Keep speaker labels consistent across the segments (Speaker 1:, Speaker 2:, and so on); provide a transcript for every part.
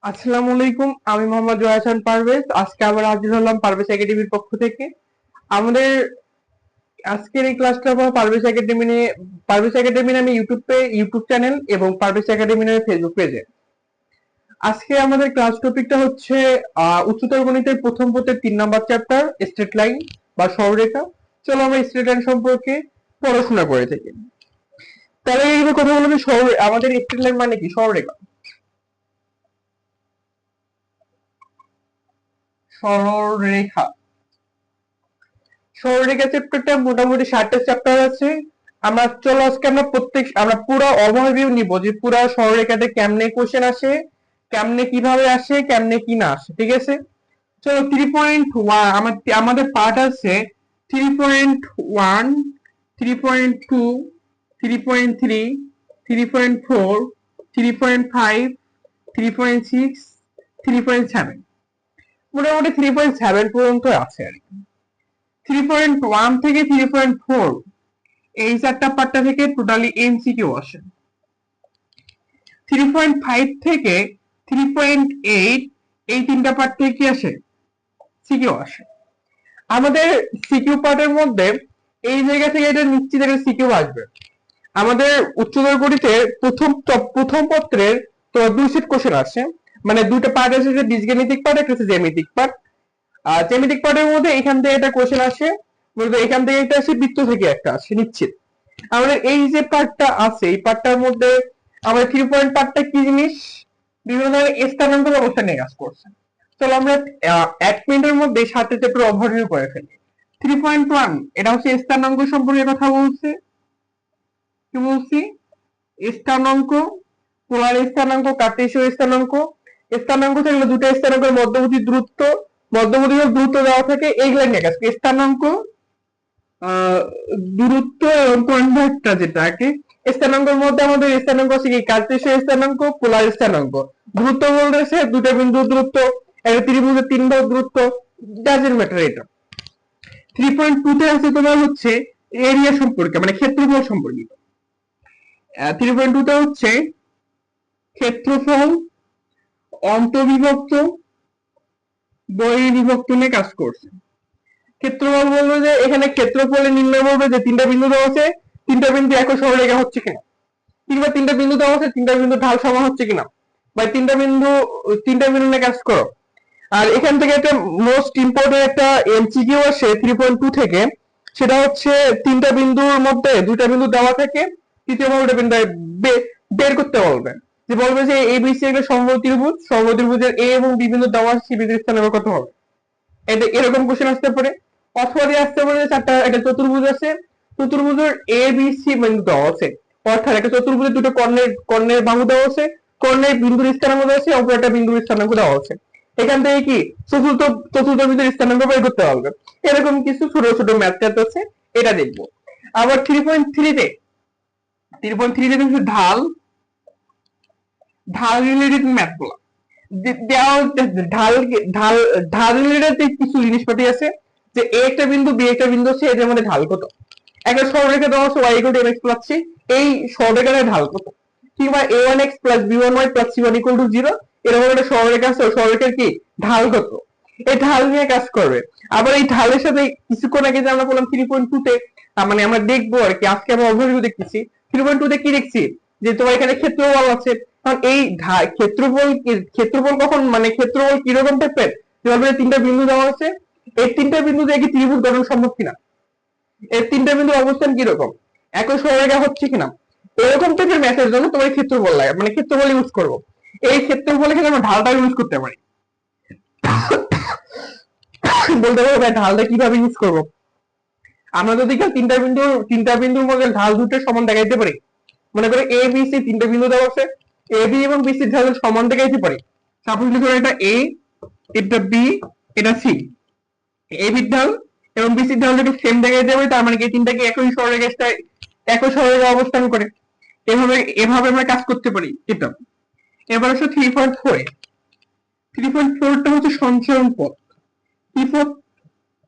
Speaker 1: আসসালামু আলাইকুম, আমি মোহাম্মদ জয়াসান পারভেজ। আজকে আবার হাজির হলাম পারভেজ একাডেমির পক্ষ থেকে। আমাদের আজকের এই ক্লাসটা হবে পারভেজ একাডেমি নিয়ে। পারভেজ একাডেমি নামে ইউটিউব চ্যানেল এবং পারভেজ একাডেমি নামে ফেসবুক পেজে। আজকে আমাদের ক্লাস টপিকটা হচ্ছে উচ্চতর গণিতের প্রথম পত্রের 3 নম্বর চ্যাপ্টার স্ট্রেট লাইন বা সরলরেখা। চলো আমরা স্ট্রেট লাইন সম্পর্কে পড়াশোনা করে থাকি। তাহলে এইভাবে কথা বলবো, আমাদের স্ট্রেট লাইন মানে কি? সরলরেখা। সরলরেখা সরলরেখা চ্যাপ্টারটা মোটামুটি 60টা চ্যাপ্টার আছে। চলো আজকে আমরা পুরো ওভারভিউ নিব যে পুরো সরলরেখাতে কেমনে কোশ্চেন আসে, কেমনে কিভাবে আসে, কেমনে কি না আসে। ঠিক আছে, চলো 3.1 আমাদের পার্ট আছে 3.1, 3.2, 3.3, 3.4, 3.5, 3.6, 3.7, মোটামুটি 3.7 পর্যন্ত আছে আর কি। 3.1 থেকে 3.4 এই চারটা পার্টটা থেকে টোটালি এমসিকিউ আসে। 3.5 থেকে 3.8 এই তিনটা পার্ট থেকে কি আসে? সিকিউ আসে। আমাদের সিকিউ পার্টের মধ্যে এই জায়গা থেকে এটা নিশ্চিত একটা সিকিউ আসবে। আমাদের উচ্চতর গণিতে প্রথম পত্রের তো 2 সেট কোশ্চেন আসে, মানে দুটো পার্ট আছে, যে বীজগাণিতিক পার্ট, একটা হচ্ছে জ্যামিতিক পার্ট। আর জ্যামিতিক পার্টের মধ্যে এখান থেকে একটা কোশ্চেন আসে, বলতে এখান থেকে একটা আসে, বৃত্ত থেকে একটা আসে নিশ্চিত। আমাদের এই যে পার্টটা আছে, এই পার্টটার মধ্যে আমাদের 3 পয়েন্ট পার্টটা কি জিনিস? বিভিন্ন ধরনের স্থানাঙ্ক ব্যবস্থা নিয়ে কাজ করছে। চলো আমরা 1 মিনিটের মধ্যে 7 চ্যাপ্টার ওভারভিউ করে ফেলি। 3.1 এটা হচ্ছে স্থানাঙ্ক সম্পর্কে কথা বলছে। কি বলছি? স্থানাঙ্ক, পোলার স্থানাঙ্ক, কার্টেসীয় স্থানাঙ্ক। স্থানাঙ্ক থাকলে দুটো স্থানাঙ্কের মধ্যবর্তী দূরত্ব দেওয়া থাকে, এইগুলা নিয়ে কাজ। স্থানাঙ্ক, দূরত্ব এবং কনভার্টটা যেটাকে স্থানাঙ্কের মধ্যে আমাদের স্থানাঙ্ক আছে কি? কার্টেসীয় স্থানাঙ্ক, পোলার স্থানাঙ্ক। দূরত্ব বলতেছে দুটো বিন্দুর দূরত্ব, একটা ত্রিভুজের 3 ভাগ দূরত্ব, ডাজেন্ট ম্যাটার এটা। 3.2 তে আছে তোমার হচ্ছে এরিয়া সম্পর্কে, মানে ক্ষেত্রফল সম্পর্কিত। 3.2 তে হচ্ছে ক্ষেত্রফল, অন্তবিভক্ত, বহির্বিভক্ত নিয়ে কাজ করছে। ক্ষেত্রফল বলবে যে এখানে ক্ষেত্রফলে নির্ণয় করবে যে 3টা বিন্দু দেওয়া আছে, 3টা বিন্দু একই সরলরেখা হচ্ছে কিনা, কিংবা 3টা বিন্দু দেওয়া আছে, 3টা বিন্দু ঢাল সমান হচ্ছে কিনা, বা 3টা বিন্দু নিয়ে কাজ করো। আর এখান থেকে একটা মোস্ট ইম্পর্টেন্ট একটা এমসিকিউ আসে 3.2 থেকে, সেটা হচ্ছে 3টা বিন্দুর মধ্যে 2টা বিন্দু দেওয়া থাকে, তৃতীয় বিন্দু বের করতে বলবে। যে বলবে যে এবিসি একটা সমবাহু ত্রিভুজের এ এবং বি বিন্দু দেওয়া আছে, সি বিন্দুর স্থানাঙ্ক কত হবে। এটা এরকম কোশ্চেন আসতে পারে। অথবা আসতে পারে একটা চতুর্ভুজ আছে, চতুর্ভুজের এ বি সি বিন্দু দেওয়া আছে, অর্থাৎ একটা চতুর্ভুজের দুটো কর্ণের বাহু দেওয়া আছে, কর্ণের বিন্দুর স্থানাঙ্ক দেওয়া আছে, অপর একটা বিন্দুর স্থানাঙ্ক দেওয়া আছে। এখান থেকে কি চতুর্থ বিন্দুর স্থানাঙ্ক বের করতে পারবে। এরকম কিছু ছোট ছোট ম্যাথ আছে, এটা দেখবো। আবার 3.3 তে কিন্তু ঢাল ঢাল রিলেটেড ম্যাথ গুলো ঢাল ঢাল ঢাল রিলেটেড কিছু জিনিসপাতি আছে, যে এ একটা বিন্দু, বি একটা বিন্দু আছে, এদের মধ্যে ঢাল কত। একটা সরলরেখা দেওয়া আছে y=mx+c, এই সরলরেখার ঢাল কত। কিংবা a1x + b1y + c1 = 0, এরকম একটা সরলরেখা আছে, সরলরেখার কি ঢাল কত, এই ঢাল নিয়ে কাজ করবে। আবার এই ঢালের সাথে কিছুক্ষণ আগে যে আমরা বললাম 3.2 তে, মানে আমরা দেখবো আর কি, আজকে আমরা ওভারভিউ দেখতেছি। 3.2 তে কি দেখছি? যে তোমার এখানে ক্ষেত্রফল আছে। কারণ এই ক্ষেত্রফল কখন, মানে ক্ষেত্রফল কিরকম টাইপের? যেভাবে 3টা বিন্দু দেওয়া আছে, এই 3টা বিন্দু দিয়ে কি ত্রিভুজ গঠন সম্ভব কিনা, এই 3টা বিন্দুর অবস্থান কিরকম, একই সরলরেখা হচ্ছে কিনা, এরকম টাইপের ম্যাথের জন্য তোমার ক্ষেত্রফল লাগে, মানে ক্ষেত্রফল ইউজ করবো। এই ক্ষেত্রফলের ক্ষেত্রে আমরা ঢালটা ইউজ করতে পারি। বলতে পারবো ভাই ঢালটা কিভাবে ইউজ করবো? আমরা যদি 3টা বিন্দুর মধ্যে ঢাল দুটো সমান দেখাইতে পারি, মনে করে এ বি সি 3টা বিন্দু দেওয়া আছে, এ বি এবং বি সি ঢাল সমান দেখাইতে পারি। সাপোজ লিখো এটা এ, এটা বি, এটা সি। এ বি ঢাল এবং বি সি ঢাল যদি সেম দেখাইতে পারি, তার মানে কি তিনটাকে একই সরলরেখায় অবস্থান করে। এভাবে এভাবে আমরা কাজ করতে পারি এটা। এবার আসলে 3.4 3.4টা হচ্ছে সঞ্চারণ পথ। কি পথ?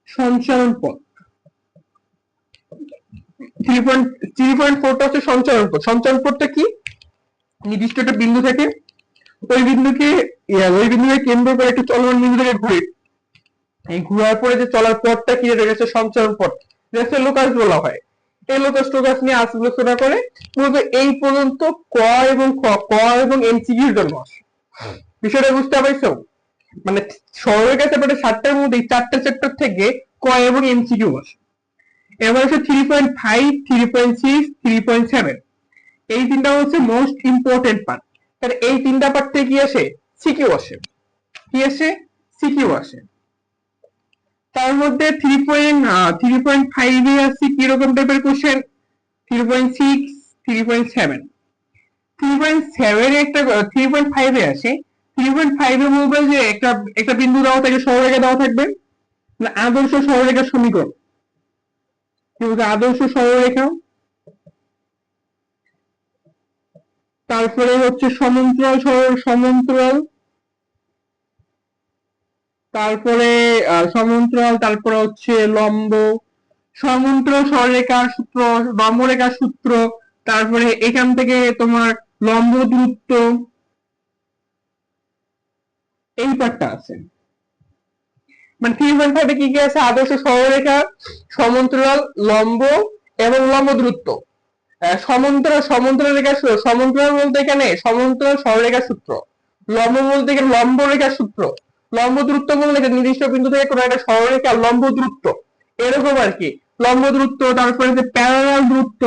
Speaker 1: সঞ্চারণ পথ। 3.4টা হচ্ছে সঞ্চারণ পথ। সঞ্চারণ পথটা কি? নির্দিষ্ট একটা বিন্দু থেকে ওই বিন্দুকে কেন্দ্র করে একটা চলমান বিন্দু থেকে ঘুরে, এই ঘোরার পরে যে চলার পথটা কি গেছে সঞ্চারণ পথ, যেটা লোকাস বলা হয়। এই লোকাস টোকাস নিয়ে আলোচনা করে মূলত এই পর্যন্ত ক এবং এমসিকিউর জন্য আসে। বিষয়টা বুঝতে পারছো? মানে সরলরেখা চ্যাপ্টার 7টার মধ্যে 4টা চ্যাপ্টার থেকে ক এবং এমসিকিউ আসে। এবার হচ্ছে 3.5, 3.6, 3.7, এই তিনটা হচ্ছে মোস্ট ইম্পর্টেন্ট পার্ট। তাহলে এই তিনটা পার্ট থেকে কি আসে? সিকিউ আসে। কি আসে? সিকিউ আসে। তার মধ্যে 3.5 এ আছে কিরকম টাইপের কোশ্চেন, 3.6, 3.7, 3.7 এ একটা 3.5 এ আসে। 3.5 এ বলবে যে একটা বিন্দু দেওয়া থাকে, সরলরেখা দেওয়া থাকবে, আদর্শ সরলরেখার সমীকরণ। কি বলছে? আদর্শ সরলরেখা। তারপরে হচ্ছে সমান্তরাল, তারপরে তারপরে হচ্ছে লম্ব, সমান্তরাল সরলরেখার সূত্র, লম্বরেখার সূত্র, তারপরে এখান থেকে তোমার লম্ব দূরত্ব, এই পার্টটা আছে। মানে 3.5 কি কি আছে? আদর্শ সরলরেখা, সমান্তরাল, লম্ব এবং লম্ব দূরত্ব। সমান্তরাল বলতে এখানে সমান্তরাল সরলরেখার সূত্র, লম্ব বলতে এখানে লম্ব রেখার সূত্র, লম্ব দূরত্ব বলতে নির্দিষ্ট বিন্দু থেকে কোনো একটা সরলরেখা লম্ব দূরত্ব, এরকম আর কি। লম্ব দূরত্ব, তারপরে যে প্যারালাল দূরত্ব,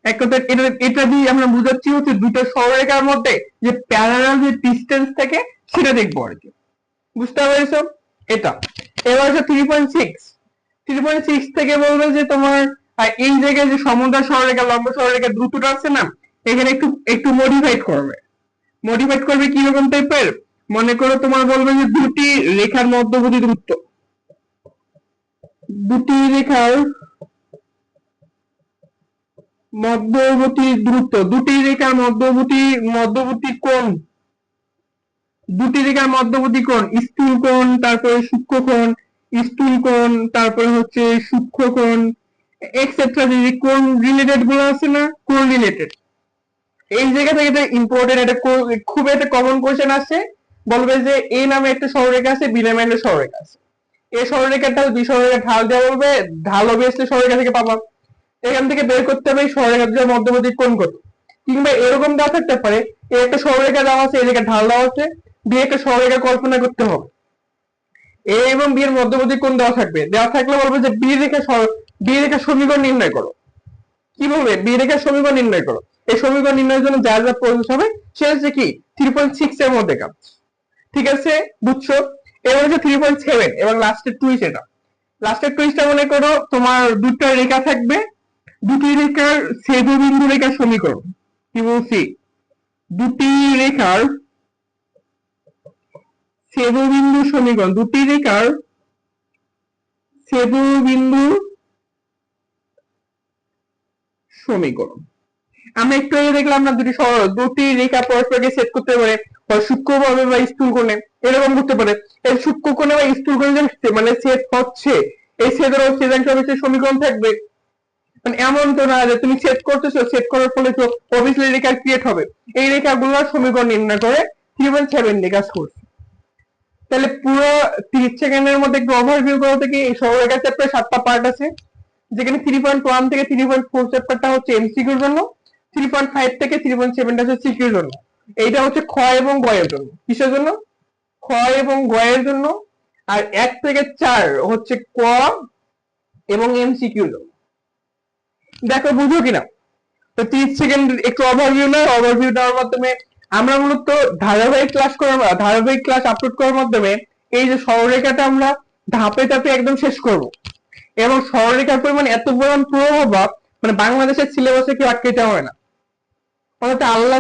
Speaker 1: এক কথায় এটা দিয়ে আমরা বুঝাচ্ছি হচ্ছে দুটো সরলরেখার মধ্যে যে প্যারালাল যে ডিসটেন্স থাকে সেটা দেখবো আর কি। বুঝতে পেরেছো? এটা। এবার হচ্ছে 3.6 থেকে বলবে যে তোমার এই জায়গায় যে সমান্তরাল সরলরেখা, লম্ব সরলরেখা দ্রুতটা আছে না, এখানে একটু মডিফাইড করবে কিরকম টাইপের? মনে করো তোমার বলবে যে দুটি রেখার মধ্যবর্তী দূরত্ব, দুটি রেখার মধ্যবর্তী কোণ, স্থূল কোণ, তারপরে সূক্ষ্ম কোণ, তারপরে হচ্ছে সূক্ষ্ম কোণ, এক্সেট্রা। যে কোণ রিলেটেড গুলো আছে না, কোণ রিলেটেড, এই জায়গা থেকে এটা ইম্পর্টেন্ট, এটা খুব একটা কমন কোশ্চেন আছে। বলবে যে এ নামে একটা সরলরেখা আছে, বি নামে একটা সরলরেখা আছে, এই সরলরেখাটা বি সরলরেখা ঢাল দেওয়া বলবে, ঢাল অবভিয়াসলি সরলরেখা থেকে পাবা। এখান থেকে বের করতে হবে সরলরেখা দুটোর মধ্যবর্তী কোণ কত। কিংবা এরকম দেওয়া থাকতে পারে, এ একটা সরলরেখা দেওয়া আছে, এই জায়গায় ঢাল দেওয়া আছে, বি একটা সরলরেখা কল্পনা করতে হবে, এ এবং বি এর মধ্যবর্তী কোণ দেওয়া থাকবে। দেওয়া থাকলে বলবে যে বি রেখা সমীকরণ নির্ণয় করো। কি বলবে? বি রেখার সমীকরণ নির্ণয় করো। এই সমীকরণ নির্ণয়ের জন্য যা যা প্রয়োজন হবে সে হচ্ছে কি 3.6 এর মধ্যে কাজ। ঠিক আছে, বুঝছো? এবার হচ্ছে 3.7 এবং লাস্টের টুইস্ট। এটা লাস্টের টুইস্টটা মনে করো তোমার দুটো রেখা থাকবে, দুটি রেখার ছেদবিন্দু রেখার সমীকরণ। কি বলছি? দুটি রেখার ছেদবিন্দু সমীকরণ, দুটি রেখার ছেদবিন্দু সমীকরণ। আমরা একটু আগে দেখলাম না দুটি রেখা পরস্পরকে ছেদ করতে পারে, হয় সূক্ষ্মভাবে বা স্থূল কোণে, এরকম করতে পারে। এই সূক্ষ্ম কোণে বা স্থূল কোণে মানে ছেদ হচ্ছে, এই ছেদের ছেদাংশ অবশ্যই সমীকরণ থাকবে। মানে এমন তো না যে তুমি ছেদ করতেছো, ছেদ করার ফলে তো অবভিয়াসলি রেখা ক্রিয়েট হবে। এই রেখাগুলোর সমীকরণ নির্ণয় করে 3.7 দিয়ে কাজ করছে। তাহলে পুরো 30 সেকেন্ডের মধ্যে একটু ওভারভিউ করা থেকে এই সরলরেখা চ্যাপ্টারে 7টা পার্ট আছে, যেখানে 3.1 থেকে 3.4 চ্যাপ্টারটা হচ্ছে এমসিকিউর জন্য, 3.5 থেকে 3.7টা হচ্ছে সিকিউর জন্য। এইটা হচ্ছে খ এবং গ এর জন্য। কিসের জন্য? খ এবং গ এর জন্য। আর 1 থেকে 4 হচ্ছে ক এবং এমসিকিউর জন্য। দেখো বুঝো কিনা? তো 30 সেকেন্ড একটু ওভারভিউ দেওয়ার মাধ্যমে আমরা মূলত ধারাবাহিক ক্লাস আপলোড করার মাধ্যমে এই যে সরলরেখাটা আমরা ধাপে ধাপে একদম শেষ করব। এবং সরলরেখার পরিমাণ এত পরিমাণ প্রভাব, মানে বাংলাদেশের সিলেবাসে কেউ আটকাইতে হবে না। অর্থাৎ আল্লাহ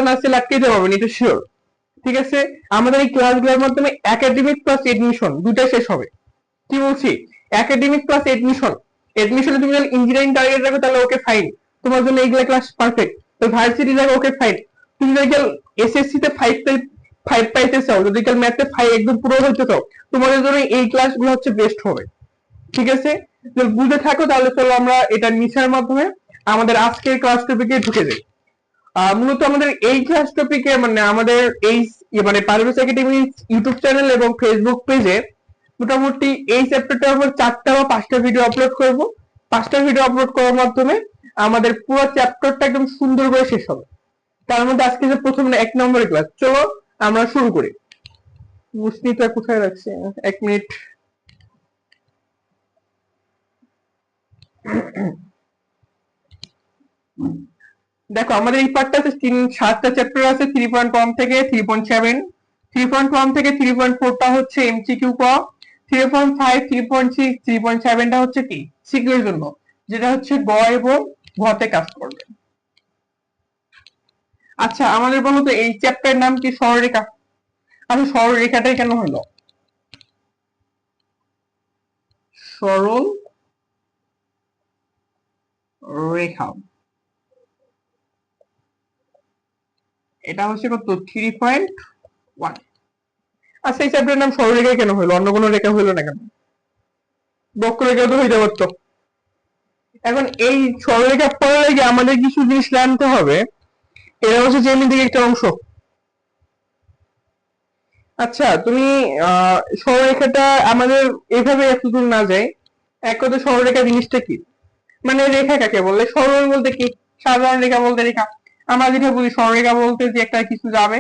Speaker 1: না চাইলে আটকাইতে পারবেন, এটা শিওর। ঠিক আছে, আমাদের এই ক্লাসগুলোর মাধ্যমে একাডেমিক প্লাস এডমিশন দুটাই শেষ হবে। কি বলছি? একাডেমিক প্লাস এডমিশনে তুমি যদি ইঞ্জিনিয়ারিং টার্গেট রাখো তাহলে ওকে ফাইন, তোমার জন্য এইগুলা ক্লাস পারফেক্ট। তো ভার্সিটি রাখো, ওকে ফাইন। তুমি যদি এসএসসি তে 5 পাইতে চাও, যদি ম্যাথে 5 একদম পুরো হইতে চাও, তোমাদের জন্য এই ক্লাসগুলো হচ্ছে বেস্ট হবে। ঠিক আছে, যদি বুঝে থাকো তাহলে চলো আমরা এটা নিচের মাধ্যমে আমাদের আজকের ক্লাস টপিকে ঢুকে যাই। মূলত আমাদের এই ক্লাস টপিকে মানে আমাদের এই মানে পারভেজ একাডেমি ইউটিউব চ্যানেল এবং ফেসবুক পেজে মোটামুটি এই চ্যাপ্টারটার উপর 4টা বা 5টা ভিডিও আপলোড করব। 5টা ভিডিও আপলোড করার মাধ্যমে আমাদের পুরো চ্যাপ্টারটা একদম সুন্দর করে শেষ হবে। তার মধ্যে আজকে যে প্রথম 1 নম্বরের ক্লাস, চলো আমরা শুরু করি। মুসনিটা কোথায় রাখছি? 1 মিনিট। দেখো আমাদের এই পার্টটা আছে 7টা চ্যাপ্টার আছে 3.1 থেকে 3.7। 3.1 থেকে 3.4টা হচ্ছে এমসিকিউ ক, 3.5 3.6 3.7টা হচ্ছে কি সিকিউ এর জন্য, যেটা হচ্ছে গ এবং ঘতে কাজ করবে। আচ্ছা আমাদের বলো তো এই চ্যাপ্টারের নাম কি? সরলরেখা। আচ্ছা সরলরেখাটাই কেন হলো সরল রেখা? এটা হচ্ছে কত? 3.1। আচ্ছা এই চ্যাপ্টারের নাম সরলরেখা কেন হলো? অন্য কোনো রেখা হলো না কেন? বক্ররেখা তো হইতে পারতো। এখন এই সরলরেখা পড়ার আগে আমাদের কিছু জিনিস জানতে হবে। এটা হচ্ছে জ্যামিতিক একটা অংশ। আচ্ছা তুমি সরলরেখাটা আমাদের এভাবে এতদূর না যায়, এক কথা সরলরেখা জিনিসটা কি, মানে রেখা কাকে বলে? সরল বলতে কি? সাধারণ রেখা বলতে রেখা। আমরা যেটা বলি সরলরেখা বলতে যে একটা কিছু যাবে,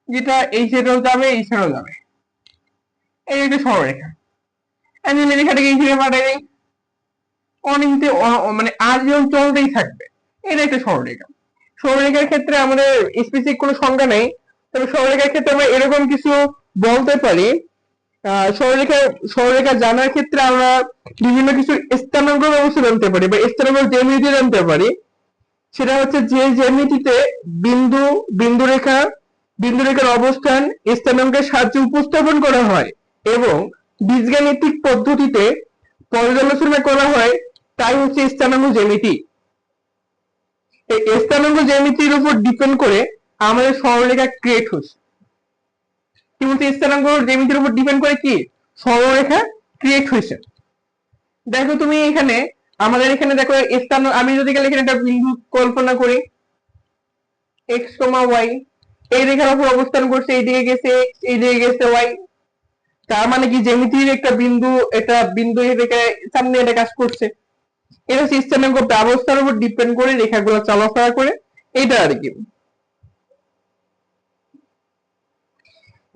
Speaker 1: যেটা এই সাইডেও যাবে এই সাইডেও যাবে, এই একটা সরলরেখা। আমি রেখাটাকে এইখানে পাঠাই দেই, অনিমিতে মানে আজীবন চলতেই থাকবে, এটা একটা সরলরেখা। সরলরেখার ক্ষেত্রে আমাদের স্পেসিফিক কোনো সংজ্ঞা নেই, তবে সরলরেখার ক্ষেত্রে আমরা এরকম কিছু বলতে পারি। সরলরেখা সরলরেখা জানার ক্ষেত্রে আমরা বিভিন্ন কিছু স্থানাঙ্ক ব্যবস্থা জানতে পারি বা স্থানাঙ্ক জ্যামিতি জানতে পারি। সেটা হচ্ছে যে জ্যামিতিতে বিন্দু বিন্দু রেখার অবস্থান স্থানাঙ্কের সাহায্যে উপস্থাপন করা হয় এবং বীজগাণিতিক পদ্ধতিতে পর্যালোচনা করা হয়, তাই হচ্ছে স্থানাঙ্ক জ্যামিতি। এই স্থানাঙ্ক জ্যামিতির উপর ডিপেন্ড করে আমাদের সরলরেখা ক্রিয়েট হচ্ছে। কি বলছে? স্থানাঙ্ক জ্যামিতির উপর ডিপেন্ড করে কি সরলরেখা ক্রিয়েট হয়েছে। দেখো তুমি এখানে আমাদের এখানে দেখো স্থান, আমি যদি এখানে একটা বিন্দু কল্পনা করি x, y, এই রেখার উপর অবস্থান করছে, এইদিকে গেছে x, এইদিকে গেছে y, তার মানে কি জ্যামিতির একটা বিন্দু, এটা বিন্দু এই রেখার সামনে এটা কাজ করছে। এটা হচ্ছে স্থানাঙ্ক ব্যবস্থার উপর ডিপেন্ড করে রেখাগুলো চলাফেরা করে, এটা আর কি।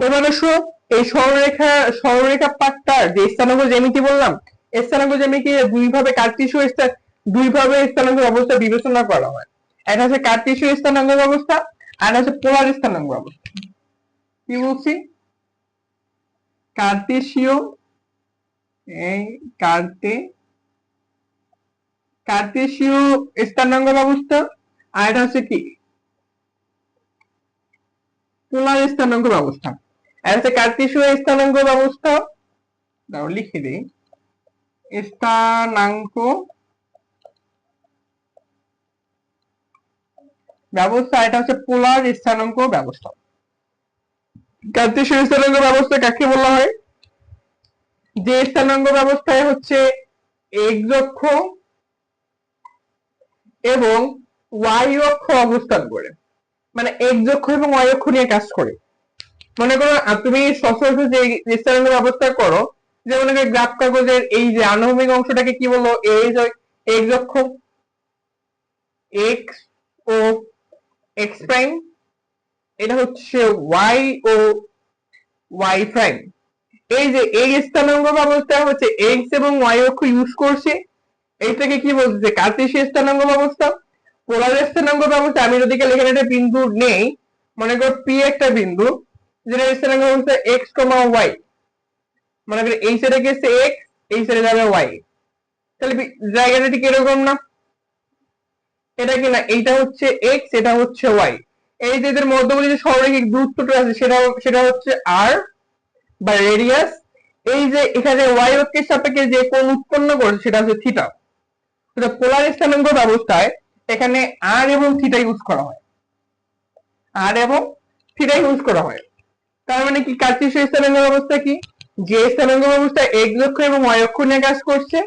Speaker 1: এবার আসো এই সরলরেখা পার্টটা যে স্থানাঙ্ক জ্যামিতি বললাম, স্থানাঙ্ক জ্যামিতি দুইভাবে স্থানাঙ্ক ব্যবস্থা বিবেচনা করা হয়। একটা হচ্ছে কার্টেসীয় স্থানাঙ্ক ব্যবস্থা আর হচ্ছে পোলার স্থানাঙ্ক ব্যবস্থা। কি বলছি? কার্টেসীয় কার্টেসীয় স্থানাঙ্ক ব্যবস্থা আর এটা হচ্ছে কি পোলার স্থানাঙ্ক ব্যবস্থা। আর হচ্ছে কার্টেসীয় স্থানাঙ্ক ব্যবস্থা, দাও লিখে দিই, স্থানাঙ্ক ব্যবস্থা, এটা হচ্ছে পোলার স্থানাঙ্ক ব্যবস্থা। কার্টেসীয় স্থানাঙ্ক ব্যবস্থা কাকে বলা হয়? যে স্থানাঙ্ক ব্যবস্থায় হচ্ছে x অক্ষ এবং y অক্ষ অবস্থান করে, মানে x অক্ষ এবং y অক্ষ নিয়ে কাজ করে। মনে করো তুমি সচরাচর যে স্থানাঙ্ক ব্যবস্থা করো, যেমন গ্রাফ কাগজের এই যে আনুভূমিক অংশটাকে কি বলো? এই যে x অক্ষ, x ও x প্রাইম, এটা হচ্ছে y ও y প্রাইম। এই যে এই স্থানাঙ্ক ব্যবস্থা হচ্ছে x এবং y অক্ষ ইউজ করছে, এইটাকে কি বলছে? কার্টেসীয় স্থানাঙ্ক ব্যবস্থা। পোলার স্থানাঙ্ক ব্যবস্থা, আমি যদি এখানে একটা বিন্দু নেই, মনে করো p একটা বিন্দু, যেটা স্থানাঙ্ক ব্যবস্থা x, y, মনে করো এই সাইডে গেছে x, এই সাইডে যাবে y, তাহলে জায়গাটা ঠিক এরকম না? এটা কি না? এইটা হচ্ছে x, এটা হচ্ছে y। এই যে এদের মধ্যবর্তী যে সরলরেখিক দূরত্বটা আছে সেটা হচ্ছে r বা রেডিয়াস। এই যে এখানে y অক্ষের সাপেক্ষে যে কোণ উৎপন্ন করছে সেটা হচ্ছে থিটা। পোলার স্থানাঙ্ক ব্যবস্থায় এখানে r এবং থিটা ইউজ করা হয়, r এবং থিটা ইউজ করা হয়। তার মানে কি কার্টেসীয় স্থানাঙ্ক ব্যবস্থা কি? যে স্থানাঙ্ক ব্যবস্থা x অক্ষ এবং y অক্ষ নিয়ে কাজ করছে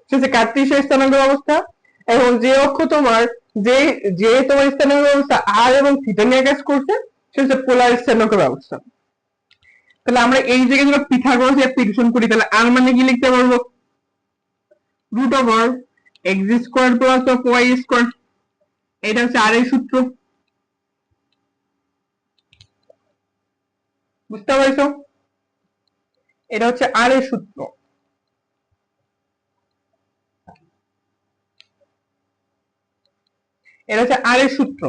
Speaker 1: সেটা কার্টেসীয় স্থানাঙ্ক ব্যবস্থা, এবং যে অক্ষ তোমার যে যে তোমার স্থানাঙ্ক ব্যবস্থা আর এবং থিটা নিয়ে কাজ করছে সেটা হচ্ছে পোলার স্থানাঙ্ক ব্যবস্থা। তাহলে আমরা এই জায়গায় পিথাগোরাস অ্যাপ্লিকেশন করি, তাহলে আর মানে কি লিখতে পারবো? Root over x square plus of y square, এটা হচ্ছে আর এর সূত্র। বুঝতে পারছো? এটা হচ্ছে আর এর সূত্র। এটা হচ্ছে আর এর সূত্র,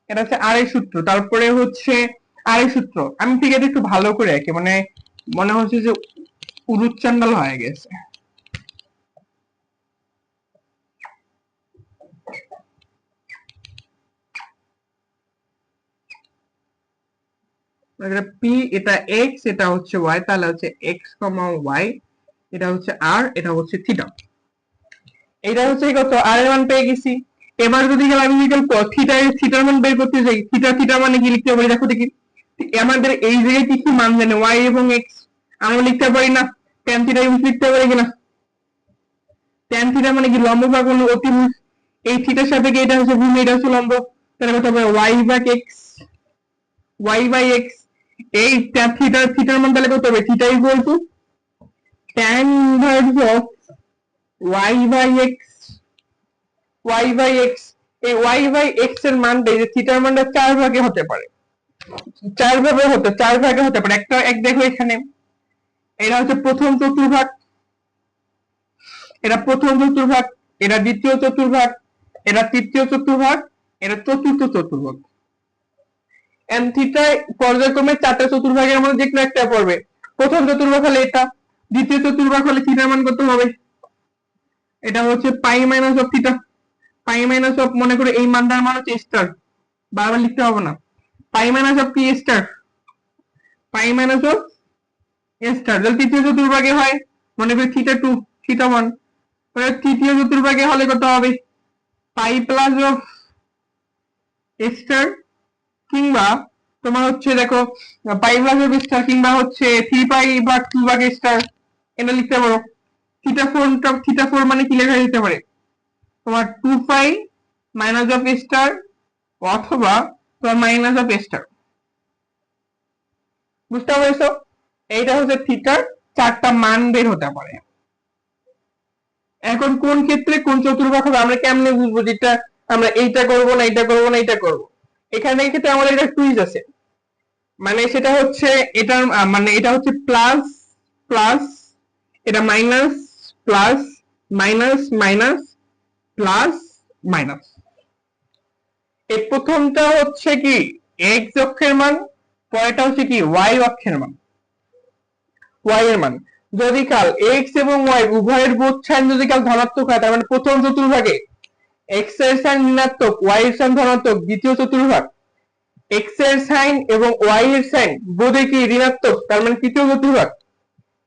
Speaker 1: এটা হচ্ছে আর এর সূত্র। তারপরে হচ্ছে আর এর সূত্র আমি ঠিক আছে একটু ভালো করে আঁকি, মানে মনে হচ্ছে যে উরুচ্চান্ডাল হয়ে গেছে। পি এটা এক্স, এটা হচ্ছে ওয়াই, তাহলে হচ্ছে এক্স কমা ওয়াই, এটা হচ্ছে আর, এটা হচ্ছে থিটা। এটা হচ্ছে কত? আর এর মান পেয়ে গেছি। এবার যদি আমি বিকল্প থিটার মান বের করতে যাই, থিটা মানে কি লিখতে পারি দেখো দেখি। আমাদের এই জায়গায় কি কি মান জানে, ওয়াই এবং এক্স আমরা লিখতে পারি না? ট্যান থিটা লিখতে পারি কিনা? ট্যান থিটা মানে কি লম্ব ভাগ অতিভুজ, এই থিটার সাথে কি এটা হচ্ছে ভূমি, এটা হচ্ছে লম্ব, তাহলে কত হবে? ওয়াই ভাগ এক্স, ওয়াই বাই এক্স। এই থিটার মান তাহলে কত হবে? Theta equal to tan inverse of y by x, y by x. এই ওয়াই বাই এক্স এর মানটা, এই যে থিটার মানটা 4 ভাগে হতে পারে, 4 ভাগে হতে পারে। একটা এক দেখো এখানে, এটা হচ্ছে প্রথম চতুর্ভাগ, এটা প্রথম চতুর্ভাগ, এটা দ্বিতীয় চতুর্ভাগ, এটা তৃতীয় চতুর্ভাগ, এটা চতুর্থ চতুর্ভাগ। এন থিটায় পর্যায়ক্রমে 4টা চতুর্ভাগের মধ্যে যে কোনো একটা পড়বে। প্রথম চতুর্ভাগ হলে এটা, দ্বিতীয় চতুর্ভাগ হলে থিটার মান কত হবে? এটা হচ্ছে pi minus of theta. Pi minus of, মনে করে এই মানটার মান হচ্ছে স্টার, বারবার লিখতে হবে না। পাই মাইনাস অফ কি? Star, pi minus of star. যদি তৃতীয় চতুর্ভাগে হয়, মনে করি থিটা 2, থিটা 1, তৃতীয় চতুর্ভাগে হলে কত হবে? পাই প্লাস অফ স্টার, কিংবা তোমার হচ্ছে দেখো পাই প্লাস অফ স্টার, কিংবা হচ্ছে 3 পাই ভাগ 2 ভাগ স্টার, এটা লিখতে পারো। থিটা 4 মানে কি লেখা যেতে পারে? তোমার 2 পাই মাইনাস অফ স্টার, অথবা তোমার মাইনাস অফ স্টার। বুঝতে পারছো? এইটা হচ্ছে থিটার 4টা মান বের হতে পারে। এখন কোন ক্ষেত্রে কোন চতুর্ভাগ হবে আমরা কেমনে বুঝবো যেটা আমরা এইটা করব না, এইটা করব না, এইটা করব? এখানে এই ক্ষেত্রে আমাদের একটা কুইজ আছে, মানে সেটা হচ্ছে এটা মানে এটা হচ্ছে প্লাস প্লাস, এটা minus, plus minus minus, plus minus. এই প্রথমটা হচ্ছে কি এক্স অক্ষের মান, পরেরটা হচ্ছে কি ওয়াই অক্ষের মান, ওয়াই এর মান। যদি কাল এক্স এবং ওয়াই উভয়ের বোধ সাইন যদি কাল ধনাত্মক হয়, তার মানে প্রথম চতুর্ভাগে এক্স এর সাইন ঋণাত্মক, ওয়াই এর সাইন ধনাত্মক, দ্বিতীয় চতুর্ভাগ এক্স এর সাইন এবং ওয়াই এর সাইন বোধে কি ঋণাত্মক, তার মানে তৃতীয় চতুর্ভাগ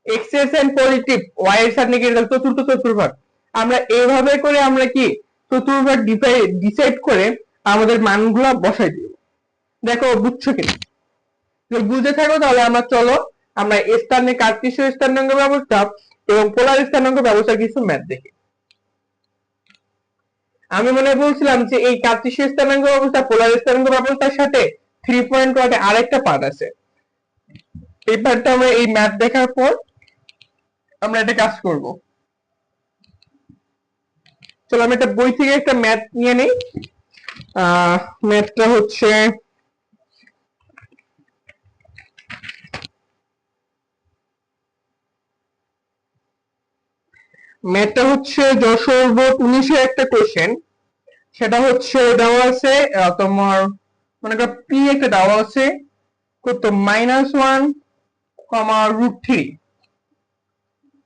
Speaker 1: এক্স এর সাইন পজিটিভ, ওয়াই এর সাইন নেগেটিভ, চতুর্থ চতুর্ভাগ। আমরা এইভাবে করে আমরা কি চতুর্ভাগ ডিসাইড করে আমাদের মানগুলা বসাই দিব। দেখো বুঝছো কিনা? যদি বুঝে থাকো তাহলে আমরা চলো আমরা স্থানে কার্টেসীয় স্থানাঙ্ক ব্যবস্থা এবং পোলার স্থানাঙ্ক ব্যবস্থার কিছু ম্যাথ দেখি। আমি মনে বলছিলাম যে এই কার্টেসীয় স্থানাঙ্ক ব্যবস্থা পোলার স্থানাঙ্ক ব্যবস্থার সাথে 3.1 আরেকটা পার্ট আছে। এই পার্টটা আমরা এই ম্যাথ দেখার পর আমরা এটা কাজ করব। চলো আমি একটা বই থেকে একটা ম্যাথ নিয়ে নেই। ম্যাথটা হচ্ছে যশোর বোর্ড 19-এ একটা কোশ্চেন। সেটা হচ্ছে দেওয়া আছে তোমার মনে করো পি একটা দেওয়া আছে কত -1, √3,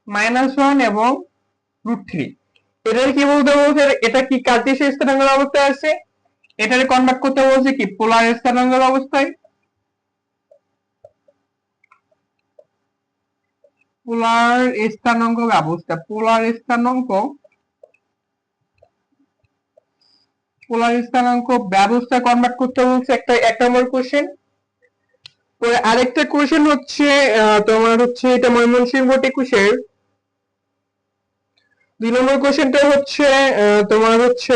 Speaker 1: -1 এবং √3। এটার কি বলতে বলছে? এটা কি কার্টেসীয় স্থানাঙ্ক অবস্থায় আছে, এটারে কনভার্ট করতে বলছে কি পোলার স্থানাঙ্ক অবস্থায়। পোলার স্থানাঙ্ক ব্যবস্থা, পোলার স্থানাঙ্ক ব্যবস্থা কনভার্ট করতে বলছে একটা 1 নম্বর কোশ্চেন। পরে আরেকটা কোশ্চেন হচ্ছে তোমার হচ্ছে এটা ময়মনসিংহ বোর্ড 21-এর 2 নম্বর কোশ্চেনটা হচ্ছে তোমার হচ্ছে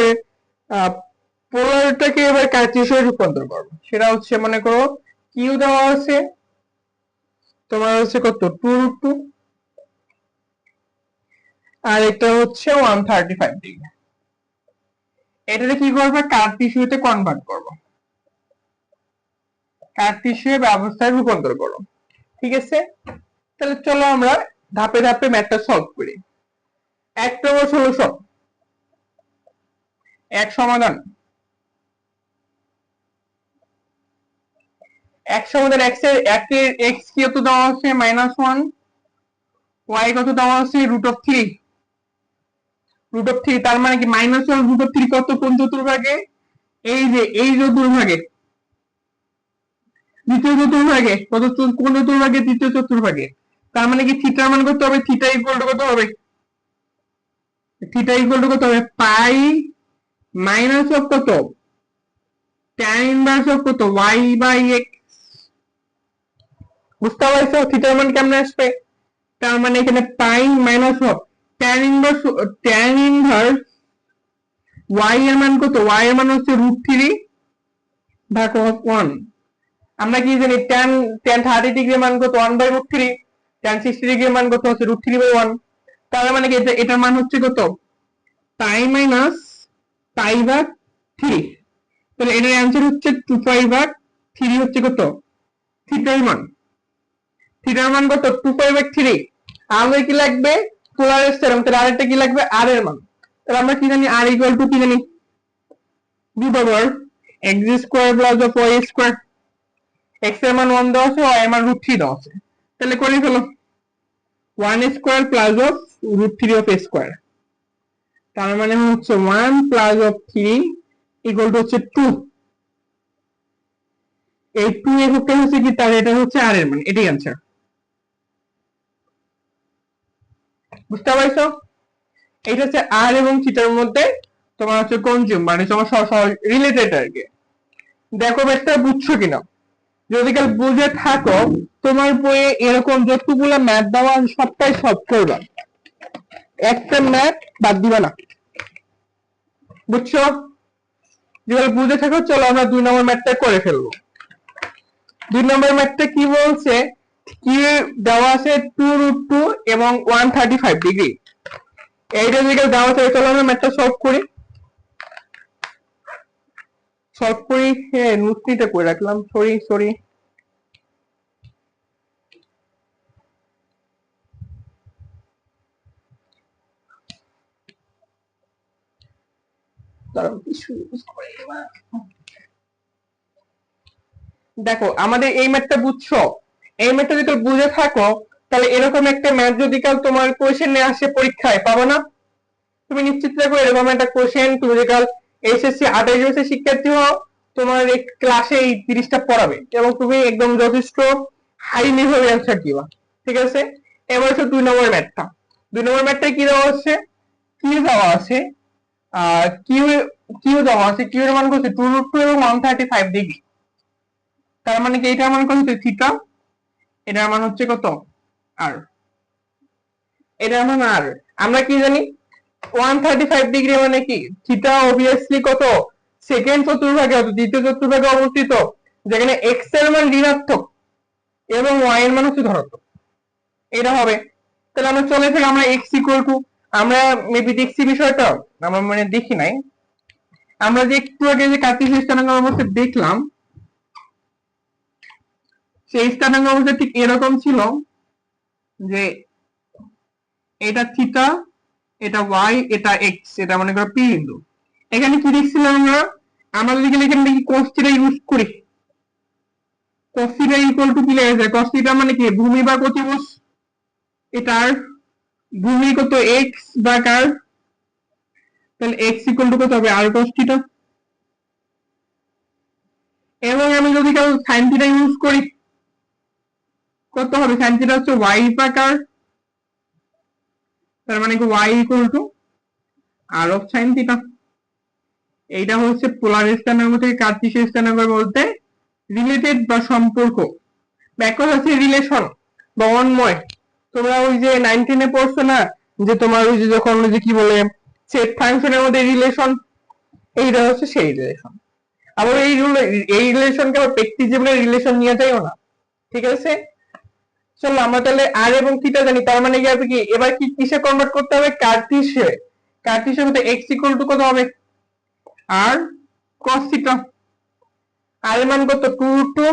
Speaker 1: পোলারটাকে এবার কার্টেসিয়ানে রূপান্তর করবো, সেটা হচ্ছে মনে করো কিউ দেওয়া আছে তোমার হচ্ছে কত 2√2, আর এটা হচ্ছে 135 ডিগ্রি। এটাকে কি করবে, কার্টেসিয়াতে কনভার্ট করবো, কার্টেসীয় ব্যবস্থায় রূপান্তর করো। ঠিক আছে, তাহলে চলো আমরা ধাপে ধাপে ম্যাথটা সলভ করি। 1 নম্বর সলিউশন, এক সমাধান, x এর x কি কত দেওয়া আছে -1, y কত দেওয়া আছে √3, √3 তার মানে কি -1 √3 কত কোন চতুর্ভাগে, এই যে এই চতুর্ভাগে, দ্বিতীয় চতুর্ভাগে কত কোন চতুর্ভাগে, তৃতীয় চতুর্ভাগে। তার মানে কি থিটার মান কত হবে, থিটা ইকুয়াল টু কত হবে, থিটা ইকুয়াল টু কত হবে পাই মাইনাস অফ কত tan ইনভার্স অফ কত y বাই x। বুঝতে পারছো থিটার মান কেমনে আসবে, তার মানে এখানে pi minus of tan inverse y এর মান কত, y এর মান হচ্ছে √3 ভাগ 1। আমরা কি জানি tan 30 ডিগ্রির মান কত 1/√3, tan 60 ডিগ্রির মান কত হচ্ছে √3/1। তার মানে কি এটার মান হচ্ছে কত পাই মাইনাস পাই ভাগ 3। তাহলে এটার অ্যান্সার হচ্ছে 2 পাই ভাগ 3 হচ্ছে কত থিটার মান, থিটার মান কত 2 পাই ভাগ 3। আমাদের কি লাগবে পোলারের সেরম, তাহলে আরেকটা কি লাগবে আর এর মান। তাহলে আমরা কি জানি আর ইকুয়াল টু কি জানি √x² + y²। x এর মান 1 দেওয়া আছে, y এর মান √3 দেওয়া আছে, তাহলে করে ফেলো 1² + √3 তার মানে হচ্ছে 1 + 3 ইকুয়াল টু হচ্ছে 2। এই 2 এককটা হচ্ছে কি তার, এটা হচ্ছে আর এর মান, এটাই आंसर। বুঝতে পারছো, এটা হচ্ছে আর এবং থিটার মধ্যে তোমার হচ্ছে কনজিউম মানে তোমার রিলেটেড আর কি। দেখো ব্যাপারটা বুঝছো কিনা, যদি কাল বুঝে থাকো তোমার বইয়ে এরকম যতগুলো ম্যাথ দেওয়া সবটাই সলভ করবা, একটা ম্যাথ বাদ দিবা না। বুঝছো, যদি বুঝে থাকো চলো আমরা 2 নম্বর ম্যাথটা করে ফেলবো। 2 নম্বর ম্যাথটা কি বলছে, কি দেওয়া আছে 2√2 এবং 135 ডিগ্রি। এইটা যদি দেওয়া থাকে চলো আমরা ম্যাথটা সলভ করি। হ্যাঁ নোটটা করে রাখলাম, সরি দেখো আমাদের এই ম্যাথটা বুঝছো, এই ম্যাথটা যদি বুঝে থাকো তাহলে এরকম একটা ম্যাথ যদি কাল তোমার কোশ্চেনে আসে পরীক্ষায় পাবো না। তুমি নিশ্চিত থাকো এরকম একটা কোশ্চেন তুমি যদি কাল এসএসসি 28 বছরের শিক্ষার্থী হও তোমার এই ক্লাসে এই 30টা পড়াবে এবং তুমি একদম যথেষ্ট হাই লেভেলের অ্যান্সার দিবা। ঠিক আছে, এবার হচ্ছে 2 নম্বর ম্যাথটা। 2 নম্বর ম্যাথটা কি দেওয়া আছে, কিউ দেওয়া আছে, কিউ দেওয়া আছে, কিউ এর মান কত 2√2 এবং 135 ডিগ্রি। তার মানে কি এটার মান কত থিটা, এটার মান হচ্ছে কত আর, এটার মান আর। আমরা কি জানি 135 ডিগ্রি মানে কি থিটা অবভিয়াসলি কত সেকেন্ড চতুর্ভাগে অর্থাৎ দ্বিতীয় চতুর্ভাগে অবস্থিত, যেখানে এক্স এর মান ঋণাত্মক এবং ওয়াই এর মান হচ্ছে ধনাত্মক, এটা হবে। তাহলে আমরা চলে থেকে আমরা এক্স ইকুয়াল টু, আমরা মেবি দেখছি বিষয়টা, আমরা মানে দেখি নাই, আমরা যে একটু আগে যে কার্টেসিয়ান স্থানাঙ্ক অবস্থা দেখলাম সেই স্থানাঙ্ক অবস্থা ঠিক এরকম ছিল যে এটা থিটা, এটা ওয়াই, এটা এক্স, এটা মনে করো পি বিন্দু। এখানে কি দেখছিলাম আমরা যদি এখানে দেখি cos থিটা ইউজ করি, cos থিটা ইকুয়াল টু কি লেখা যায়, cos থিটা মানে কি ভূমি বা অতিভুজ, এটার ভূমি কত এক্স বা কার, তাহলে এক্স ইকুয়াল টু কত হবে আর cos থিটা। এবং আমি যদি কাল sin থিটা ইউজ করি কত হবে, sin থিটা হচ্ছে ওয়াই বা কার, তার মানে কি y equal to r of sin theta. এইটা হচ্ছে পোলার স্থানাঙ্ক থেকে কার্টেসিয়ান স্থানাঙ্ক বলতে রিলেটেড বা সম্পর্ক, ব্যাখ্যা হচ্ছে রিলেশন বা অন্বয়। তোমরা ওই যে 19 এ পড়ছো না যে তোমার ওই যে যখন ওই যে কি বলে সেট ফাংশনের মধ্যে রিলেশন, এইটা হচ্ছে সেই রিলেশন। আবার এই রিলেশনকে আবার ব্যক্তি জীবনের রিলেশন নিয়ে যাইও না, ঠিক আছে? চলো আমরা তাহলে আর এবং থিটা জানি, তার মানে কি হবে কি এবার কি কিসে কনভার্ট করতে হবে? কার্টেসিয়ান। কার্টেসিয়ান মধ্যে x ইকুয়াল টু কত হবে? আর cos থিটা। আর এর মান কত? 2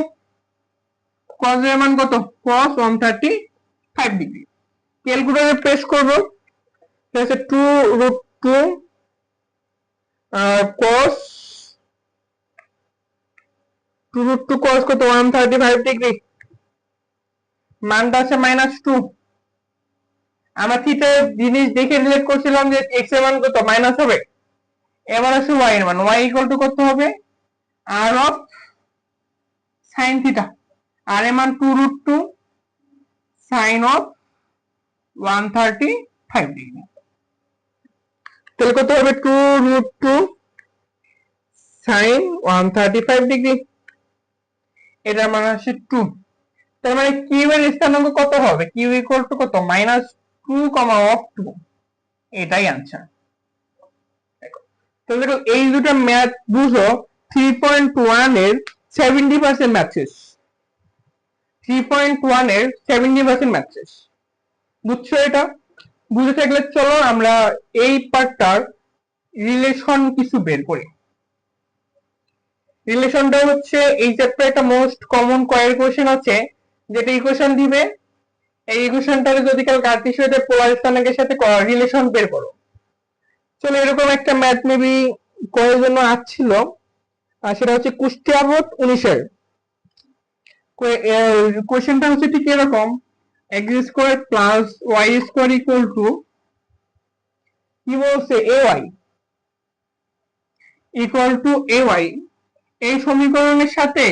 Speaker 1: cos এর মান কত? cos 135 degree. ক্যালকুলেটরে প্রেস করব, তাহলে 2√2 cos 2√2 cos কত? 135 ডিগ্রি। মানটা আছে -2। আমরা থিটা জিনিস দেখে রিলেট করছিলাম যে x এর মান কত? মাইনাস হবে। এবার আছে y এর মান, y ইকুয়াল টু কত হবে? r of sin theta. r এর মান 2√2 sin অফ 135 ডিগ্রি। তাহলে কত হবে? 2√2 sin 135 ডিগ্রি। এটার মান আসছে 2। তার মানে কিউ এর স্থানাঙ্ক কত হবে? কিউ ইকুয়াল টু কত? -2, অফ 2। এটাই आंसर। তো দেখো এই দুটো ম্যাথ বুঝো 3.1 এর 70% ম্যাথেস। 3.1 এর 70% ম্যাথেস। বুঝছো এটা? বুঝে থাকলে চলো আমরা এই পার্টটার রিলেশন কিছু বের করি। রিলেশনটা হচ্ছে এই চ্যাপ্টারে একটা মোস্ট কমন কয়ের কোশ্চেন আছে, যেটা ইকুয়েশন দিবে, এই ইকুয়েশনটাকে যদি কাল কার্টেসিয়ানের পোলার স্থানাঙ্কের সাথে রিলেশন বের করো। চলো এরকম একটা ম্যাথ মেবি করার জন্য আসছিল, আর সেটা হচ্ছে কুষ্টিয়া বোর্ড 19-এর। কোশ্চেনটা হচ্ছে ঠিক এরকম, x square plus y square equal to কি বলছে? ay equal to ay। এই সমীকরণের সাথে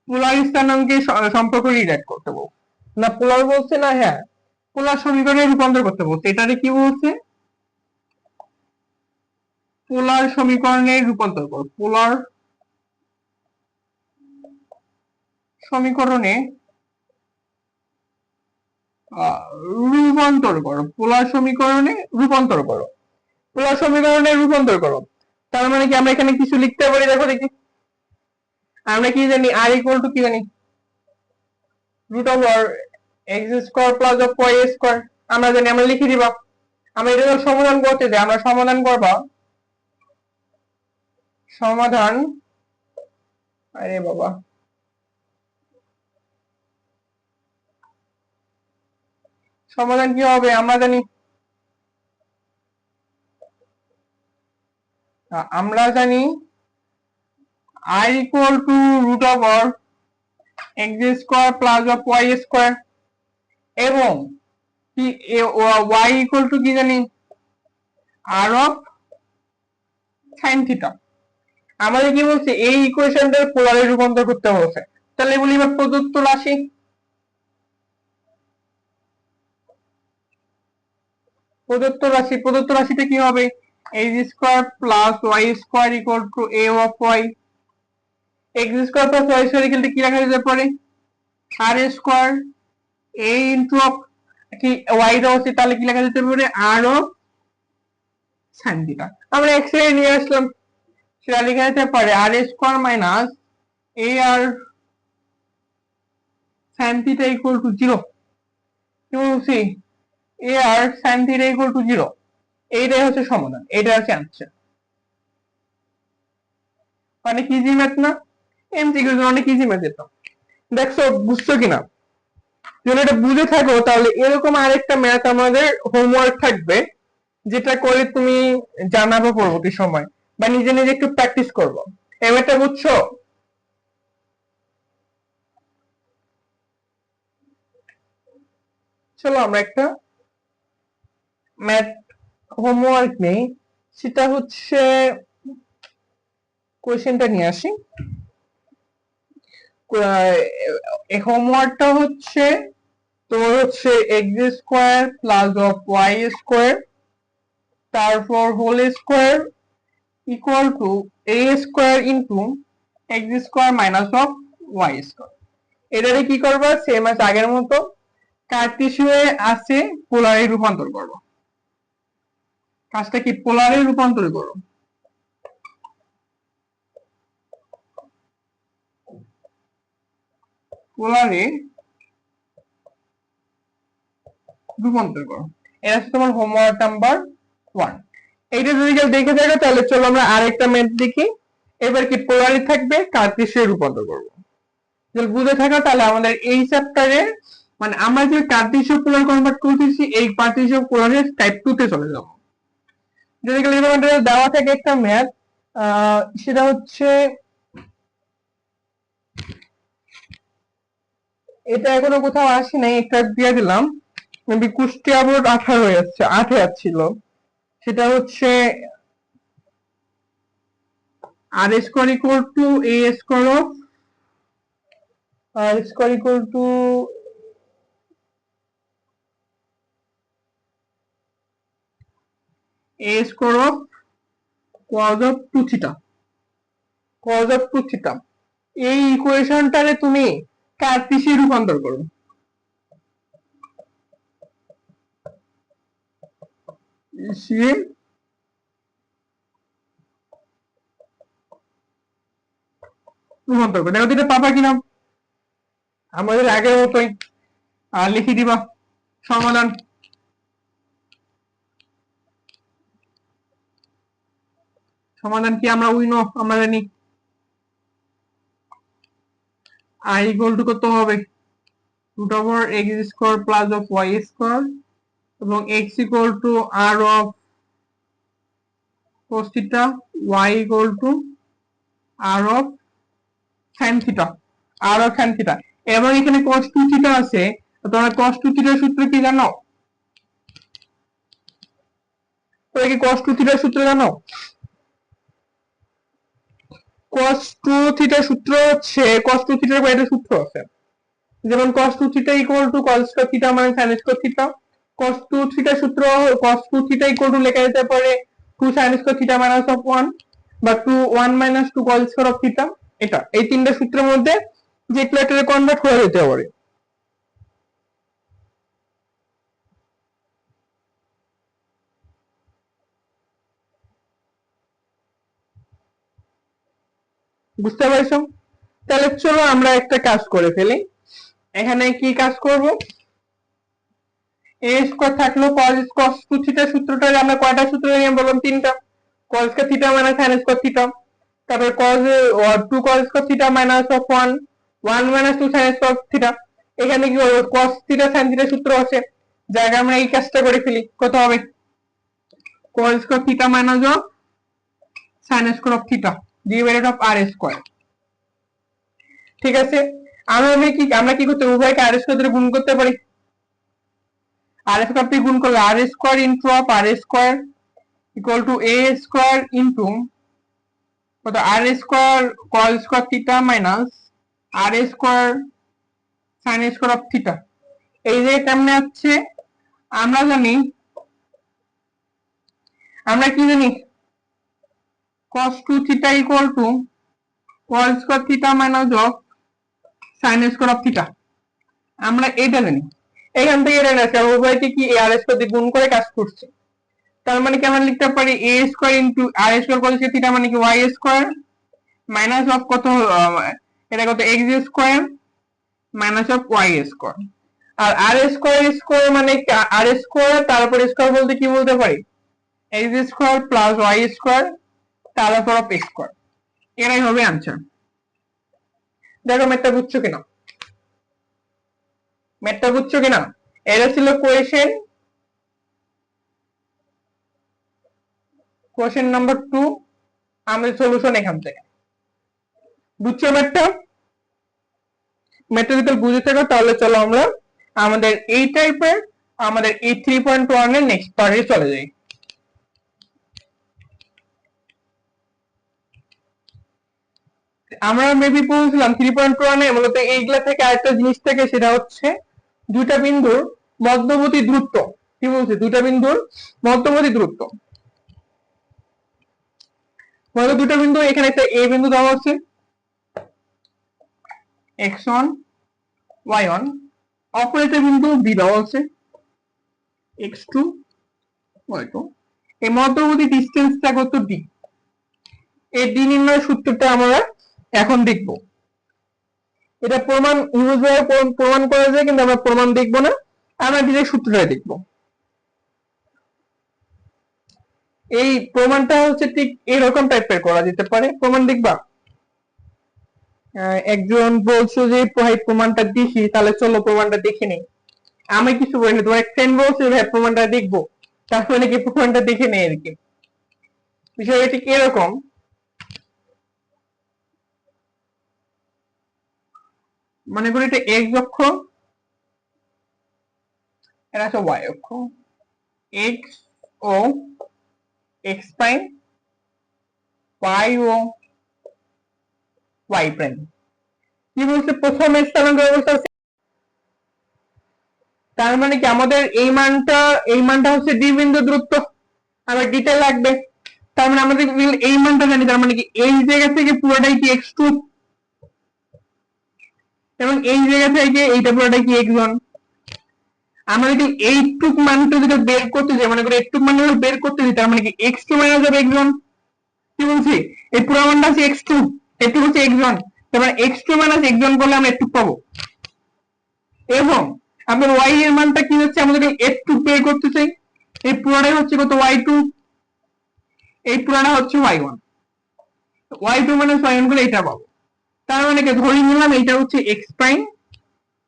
Speaker 1: পোলার স্থানাঙ্কের সম্পর্ক রিলেট করতে বলছে না, পোলার বলছে না, হ্যাঁ পোলার সমীকরণে রূপান্তর করতে বলছে। এটারে কি বলছে? পোলার সমীকরণে রূপান্তর করো। পোলার সমীকরণে রূপান্তর করো। পোলার সমীকরণে রূপান্তর করো। পোলার সমীকরণে রূপান্তর করো। তার মানে কি আমরা এখানে কিছু লিখতে পারি? দেখো দেখি, আমরা কি জানি? আর ইকুয়াল টু কি জানি? Root over x square plus of y square. আমরা জানি, আমরা লিখে দিবা। আমরা এটা সমাধান করতে যাই, আমরা সমাধান করবা সমাধান, আরে বাবা, সমাধান কি হবে আমরা জানি। আমরা জানি আর equal to root over x square plus of y square, এবং কি ওয়াই ইকুয়াল টু কি জানি? R of sine theta. আমাদের কি বলছে? এই ইকুয়েশনটার পোলারে রূপান্তর করতে বলছে। তাহলে বলি এবার প্রদত্ত রাশি, প্রদত্ত রাশিতে কি হবে? X square plus y square equal to a of y. X square plus y square equal to কি লেখা যেতে পারে? R square a into of কি ওয়াই দেওয়া হচ্ছে, তাহলে কি লেখা যেতে পারে? R of sine theta. আমরা এক্স রে নিয়ে আসলাম, সেটা লেখা যেতে পারে r square minus a r sine theta equal to 0। কি বলছি? A r sine theta equal to 0। এইটাই হচ্ছে সমাধান, এইটা হচ্ছে আনসার। অনেক ইজি ম্যাথ না? এমসিকিউ অনেক ইজি ম্যাথ এটা। দেখছো বুঝছো কিনা? যদি এটা বুঝে থাকো তাহলে এরকম আরেকটা ম্যাথ আমাদের হোমওয়ার্ক থাকবে, যেটা করে তুমি জানাবো পরবর্তী সময়, বা নিজে নিজে একটু প্র্যাকটিস করবো। এই ম্যাথটা বুঝছো? চলো আমরা একটা ম্যাথ হোমওয়ার্ক নেই, সেটা হচ্ছে কোয়েশ্চেনটা নিয়ে আসি। হোমওয়ার্কটা হচ্ছে তোমার হচ্ছে x square plus of y square, তারপর whole square equal to a square into x square minus of y square. এটারে কি করবা? সেম আছে আগের মতো, কার্টেসিয়ানে আছে পোলারে রূপান্তর করবো। কাজটা কি? পোলারে রূপান্তর করো। পোলারে রূপান্তর করো। এটা হচ্ছে তোমার হোমওয়ার্ক নাম্বার 1। এইটা যদি কেউ দেখে থাকে তাহলে চলো আমরা আরেকটা ম্যাথ দেখি। এবার কি পোলারে থাকবে, কার্টেসিয়ানে রূপান্তর করব। যদি বুঝে থাকো তাহলে আমাদের এই চ্যাপ্টারে মানে আমরা যে কার্টেসিয়ান পোলার কনভার্ট করতেছি এই কার্টেসিয়ান পোলারের টাইপ 2 তে চলে যাব। যদি কেউ দেওয়া থাকে একটা ম্যাথ, সেটা হচ্ছে এটা এখনো কোথাও আসে নাই, একটা দিয়ে দিলাম, মেবি কুষ্টিয়া বোর্ড 18 হয়ে যাচ্ছে, 8 ছিল। সেটা হচ্ছে r square equal to a square of r square equal to a square of cos of 2 theta, cos of 2 theta. এই ইকুয়েশনটারে তুমি কার্টেসিয়ানে রূপান্তর করো। রূপান্তর করো, দেখো এটা পাবা কিনা। আমাদের আগের মতোই লিখে দিবা সমাধান। সমাধান কি আমরা উইনো আমরা জানি, i ইকুয়াল টু কত হবে, root over x square plus of y square এবং x equal to r of cos theta, y equal to r of sin theta, r of sin theta. এবং এখানে cos 2 থিটা আছে, তোমরা cos 2 থিটার সূত্র কি জানো? তোমরা কি cos 2 থিটার সূত্র জানো? cos 2 থিটার সূত্র হচ্ছে cos 2 থিটার কয়টা সূত্র আছে, যেমন cos 2 theta equal two cos square theta minus sin square theta. cos 2 থিটার সূত্র cos 2 থিটা ইকুয়াল টু লেখা যেতে পারে 2 sin square theta minus of 1 বা 2 1 minus 2 cos square of theta. এটা এই তিনটা সূত্রের মধ্যে যে ক্যালকুলেটরে কনভার্ট করে দিতে পারে। বুঝতে পারছো? তাহলে চলো আমরা একটা কাজ করে ফেলি। এখানে কি কাজ করব, a স্কয়ার থাকলো cos 2 থিটা সূত্রটা আমরা কয়টা সূত্র জানি বললাম, তিনটা। cos square theta minus sin square theta, তারপর cos 2 cos square theta minus of 1 1 minus 2 sin square theta. এখানে কি cos থিটা sin থিটা সূত্র আছে, জায়গা আমরা এই কাজটা করে ফেলি। কত হবে, cos square theta minus of sin square of theta divided of r square. ঠিক আছে, আমরা কি করতে উভয়কে r স্কয়ার দিয়ে গুণ করতে পারি। r স্কয়ার দিয়ে গুণ করলে r square into of r square equal to a square into কত r square cos square theta minus r square sin square of theta. এই যে কেমনে আছে আমরা জানি, আমরা কি জানি cos 2 theta equal two cos square theta minus of sin square of theta, আমরা এটা জানি। এখান থেকে এটা আছে উভয়কে কি আর স্কয়ার দিয়ে গুণ করে কাজ করছে। তার মানে কি আমরা লিখতে পারি a square into r square cos square theta মানে কি y স্কয়ার মাইনাস অফ কত, এটা কত x square minus of y square. আর r স্কয়ার স্কয়ার মানে r স্কয়ার তারপর স্কয়ার বলতে কি বলতে পারি, x square plus y square তারপর অফ x স্কয়ার। এটাই হবে आंसर। দেখো ম্যাথটা বুঝছো কিনা, ম্যাথটা বুঝছো কিনা। এটা ছিল কোশ্চেন নাম্বার 2, আমাদের সলিউশন এখান থেকে। বুঝছো ম্যাথটা? ম্যাথটা যদি বুঝে থাকো তাহলে চলো আমরা আমাদের এই টাইপের আমাদের এই 3.1 এর নেক্সট পার্টে চলে যাই। আমরা মেবি বলছিলাম 3.1 এ মূলত এইগুলা থেকে আরেকটা জিনিস থেকে, সেটা হচ্ছে দুইটা বিন্দুর মধ্যবর্তী দূরত্ব। কি বলছি, দুইটা বিন্দুর মধ্যবর্তী দূরত্ব। মানে দুটো বিন্দু, এখানে একটা a বিন্দু দেওয়া আছে x1 y1, অপর একটা বিন্দু b দেওয়া আছে x2 y2। এই মধ্যবর্তী ডিসটেন্সটা কত d। এই d নির্ণয় সূত্রটা আমরা এখন দেখব। এটা প্রমাণ ইউজ হয়ে প্রমাণ করা যায়, কিন্তু আমরা প্রমাণ দেখবো না, আমরা ডিরেক্ট সূত্রটাই দেখবো। এই প্রমাণটা হচ্ছে ঠিক এরকম টাইপের করা যেতে পারে। প্রমাণ দেখবা, একজন বলছো যে ভাই প্রমাণটা দেখি, তাহলে চলো প্রমাণটা দেখে নেই। আমি কিছু বলিনি, তোমার এক ফ্রেন্ড বলছে ভাই প্রমাণটা দেখবো, তারপরে নাকি প্রমাণটা দেখে নেই আর কি। বিষয়টা ঠিক এরকম। মনে করি এটা এক্স অক্ষ, এটা হচ্ছে ওয়াই অক্ষ, এক্স ও এক্স প্রাইম, ওয়াই ও ওয়াই প্রাইম। কি বলছে প্রথমে স্থানাঙ্ক অবস্থা, তার মানে কি আমাদের এই মানটা হচ্ছে ডি বিন্দু দূরত্ব, আবার ডিটা লাগবে। তার মানে আমাদের এই মানটা জানি, তার মানে কি এই জায়গা থেকে পুরোটাই কি x2, এবং এই জায়গা থেকে এইটা পুরোটাই কি x1। আমরা যদি এইটুক মানটা যদি বের করতে যাই, মনে করি এইটুক মান বের করতে যাই, তার মানে কি x2 মাইনাস হবে x1। কি বলছি, এই পুরো মানটা আছে x2, এইটুক হচ্ছে x1, তার মানে x2 মাইনাস x1 করলে আমরা এইটুক পাবো। এবং আমাদের y এর মানটা কি হচ্ছে, আমাদের এইটুক বের করতে চাই, এই পুরোটাই হচ্ছে কত y2, এই পুরোটা হচ্ছে y1, y2 মাইনাস y1 করে এটা পাবো। তার মানে কি ধরে নিলাম এটা হচ্ছে x প্রাইম,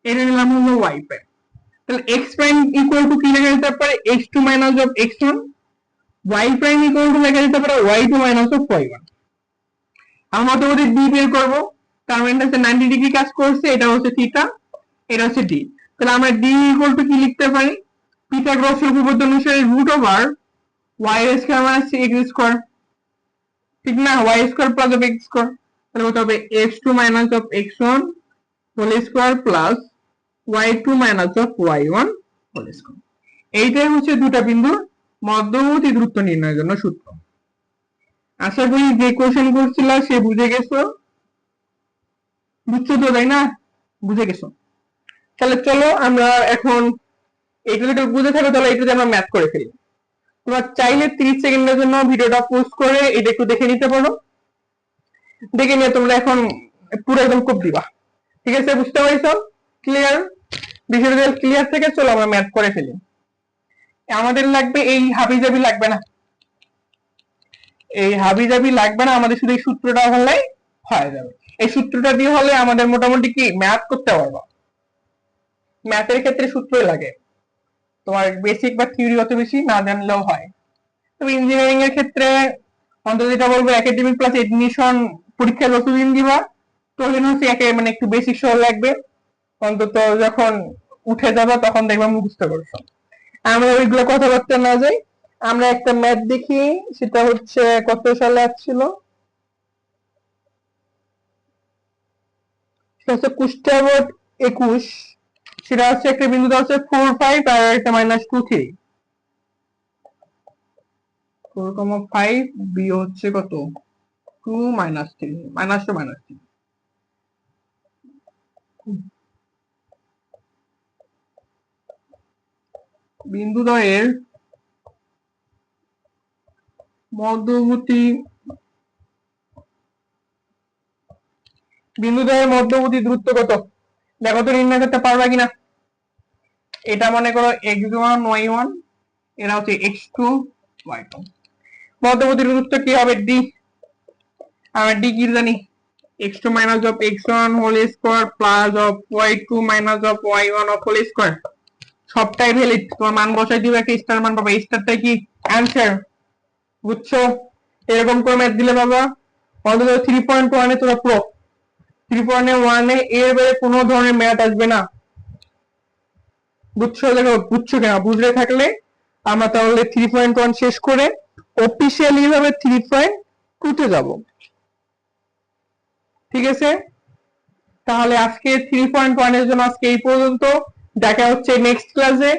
Speaker 1: এটা নিলাম হলো y প্রাইম। তাহলে x প্রাইম ইকুয়াল টু কি লেখা যেতে পারে, x2 minus of x1, y prime equal to লেখা যেতে পারে y2 মাইনাস অফ y1। আমরা তো ওদের d বের করব, তার মানে হচ্ছে 90 ডিগ্রি কাজ করছে, এটা হচ্ছে থিটা, এটা হচ্ছে d। তাহলে আমরা d ইকুয়াল টু কি লিখতে পারি, পিথাগোরাসের উপপাদ্য অনুসারে root over y square minus x square, ঠিক না, y square plus of x square. তাহলে কত হবে, x2 minus of x1 whole square plus y2 minus of y1 whole square. এইটাই হচ্ছে দুটা বিন্দুর মধ্যবর্তী দূরত্ব নির্ণয়ের জন্য সূত্র। আশা করি যে কোশ্চেন করছিল সে বুঝে গেছো, বুঝছো তো তাই না, বুঝে গেছো। তাহলে চলো আমরা এখন এইটা যদি বুঝে থাকো, তাহলে এইটাতে আমরা ম্যাথ করে ফেলি। তোমরা চাইলে 30 সেকেন্ডের জন্য ভিডিওটা পজ করে এটা একটু দেখে নিতে পারো, দেখে নিয়ে তোমরা এখন পুরো একদম কোপ দিবা। ঠিক আছে, বুঝতে পারছো, ক্লিয়ার? বিষয়টা ক্লিয়ার থেকে চলো আমরা ম্যাথ করে ফেলি। আমাদের লাগবে এই হাবিজাবি লাগবে না, এই হাবিজাবি লাগবে না, আমাদের শুধু এই সূত্রটা হলেই হয়ে যাবে। এই সূত্রটা দিয়ে হলে আমাদের মোটামুটি কি ম্যাথ করতে পারবো। ম্যাথের ক্ষেত্রে সূত্রই লাগে, তোমার বেসিক বা থিওরি অত বেশি না জানলেও হয়। তবে ইঞ্জিনিয়ারিং এর ক্ষেত্রে অন্তত যেটা বলবো, একাডেমিক প্লাস এডমিশন পরীক্ষা যতদিন দিবা ততদিন হচ্ছে মানে একটু বেসিক সহ লাগবে, অন্তত যখন উঠে যাবা তখন দেখবা মুখস্থ করছো। আমরা ওইগুলো কথাবার্তা না যাই, আমরা একটা ম্যাথ দেখি, সেটা হচ্ছে কত সালে আসছিল, সেটা হচ্ছে কুষ্টিয়া বোর্ড 21। সেটা হচ্ছে একটা বিন্দু দেওয়া হচ্ছে 4, 5 আর একটা -2, 3, 4,5 বি হচ্ছে কত 2 -3, -2, বিন্দুদ্বয়ের মধ্যবর্তী দূরত্ব কত, দেখো তো নির্ণয় করতে পারবা কিনা। এটা মনে করো x1 y1, এরা হচ্ছে x2 y2। মধ্যবর্তী দূরত্ব কি হবে, d। আমরা d কি জানি, x2 minus of x1 whole square plus of y2 minus of y1 of whole square. সবটাই ভ্যালিড, তোমার মান বসাই দিবে, একটা স্টার মান পাবে, স্টারটাই কি অ্যানসার, বুঝছো? এরকম করে ম্যাথ দিলে বাবা অন্তত 3.1 এ তোরা প্রো, 3.1 এ এর বাইরে কোনো ধরনের ম্যাথ আসবে না, বুঝছো? দেখো বুঝছো কেন, বুঝলে থাকলে আমরা তাহলে 3.1 শেষ করে অফিসিয়ালি ভাবে 3.2 তে যাব। ঠিক আছে, তাহলে আজকে 3.1 এর জন্য আজকে এই পর্যন্ত। দেখা হচ্ছে নেক্সট ক্লাসে।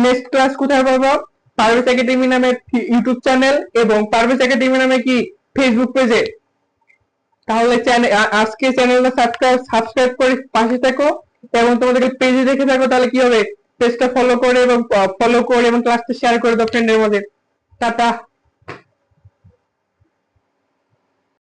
Speaker 1: নেক্সট ক্লাস কোথায় পাবো, পারভেজ একাডেমি নামে ইউটিউব চ্যানেল এবং পারভেজ একাডেমি নামে কি ফেসবুক পেজে। তাহলে আজকে চ্যানেলটা সাবস্ক্রাইব করে পাশে থাকো, এবং তোমাদেরকে পেজে দেখে থাকো, তাহলে কি হবে, পেজটা ফলো করে এবং ক্লাসটা শেয়ার করে দাও ফ্রেন্ডের মধ্যে। টাটা।